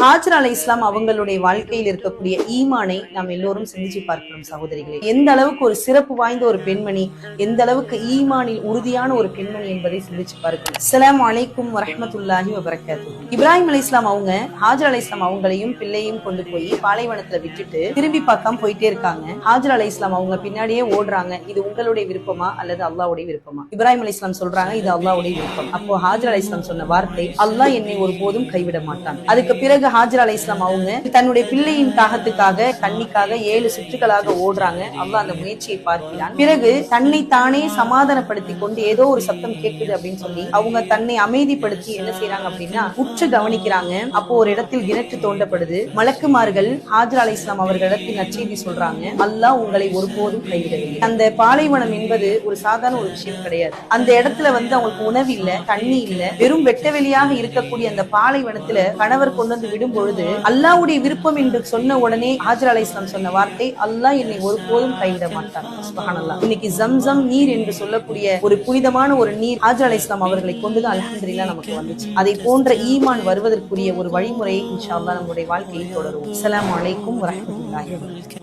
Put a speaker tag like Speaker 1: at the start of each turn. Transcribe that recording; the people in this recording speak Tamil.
Speaker 1: ஹாஜர் அலைஹிஸ்ஸலாம் அவங்களுடைய வாழ்க்கையில் இருக்கக்கூடிய ஈமானை நாம் எல்லோரும் சிந்திச்சு பார்க்கணும் சகோதரிகளே. எந்த அளவுக்கு ஒரு சிறப்பு வாய்ந்த ஒரு பெண்மணி, எந்த அளவுக்கு ஈமானில் உறுதியான ஒரு பெண்மணி என்பதை சிந்திச்சு பார்க்கணும். அஸ்ஸலாமு அலைக்கும் வரஹ்மத்துல்லாஹி வபரகாத்துஹு. இப்ராஹிம் அலைஹிஸ்ஸலாம் அவங்க ஹாஜர் அலைஹிஸ்ஸலாம் அவங்களையும் பிள்ளையும் கொண்டு போய் பாலைவனத்துல விட்டுட்டு திரும்பி பார்க்காம போயிட்டே இருக்காங்க. ஹாஜர் அலைஹிஸ்ஸலாம் அவங்க பின்னாடியே ஓடுறாங்க. இது உங்களுடைய விருப்பமா அல்லது அல்லாஹ்வுடைய விருப்பமா? இப்ராஹிம் அலைஹிஸ்ஸலாம் சொல்றாங்க, இது அல்லாஹ்வுடைய விருப்பம். அப்போ ஹாஜர் அலைஹிஸ்ஸலாம் சொன்ன வார்த்தை, அல்லாஹ் என்னை ஒருபோதும் கைவிட மாட்டான். அதுக்கு பிறகு ஹாஜர் அலைஹிஸ்ஸலாம் அவங்க தன்னுடைய பிள்ளையின் தாகத்துக்காக கண்ணிக்காக 7 சுற்றுகளாக ஓடுறாங்க. அல்லாஹ் அந்த முயற்சியை பார்க்கிறான். பிறகு தன்னை தானே சமாதானப்படுத்தி கொண்டு ஏதோ ஒரு சத்தம் கேட்குது அப்படின்னு சொல்லி அவங்க தன்னை அமைதிப்படுத்தி என்ன செய்யறாங்க அப்படின்னா உற்று கவனிக்கிறாங்க. அப்போ ஒரு இடத்தில் கிணற்று தோண்டப்படுது. மலக்குமார்கள் ஹாஜர் அலைஹிஸ்ஸலாம் அவர்களிடத்தில் நற்செய்தி சொல்றாங்க, அல்லாஹ் உங்களை ஒருபோதும் கைவிடவில்லை. அந்த பாலைவனம் என்பது ஒரு சாதாரண ஒரு விஷயம் கிடையாது. அந்த இடத்துல அவங்களுக்கு உணவு இல்ல, தண்ணி இல்ல, வெறும் வெட்டவெளியாக இருக்கக்கூடிய அந்த பாலைவனத்துல கணவர் கொண்டு வந்து விடும் பொழுது அல்லாஹ்வுடைய விருப்பம் என்று சொன்ன உடனே ஹாஜர் அலைஹிஸ்ஸலாம் சொன்ன வார்த்தை, அல்லாஹ் என்னை ஒருபோதும் கைவிட மாட்டார். சுப்ஹானல்லாஹ். இன்னைக்கு ஜம்சம் நீர் என்று சொல்லக்கூடிய ஒரு புனிதமான ஒரு நீர் ஹாஜர் அலைஹிஸ்ஸலாம் அவர்களை கொண்டுதான் அல்ஹம்துலில்லாஹ் நமக்கு வந்துச்சு. அதை போன்ற ஈமான் வருவதற்குரிய ஒரு வழிமுறையை இன்ஷா அல்லாஹ் நம்முடைய வாழ்க்கையில் தொடரும். அஸ்ஸலாமு அலைக்கும் வரஹ்மத்துல்லாஹி வபரகாத்துஹு.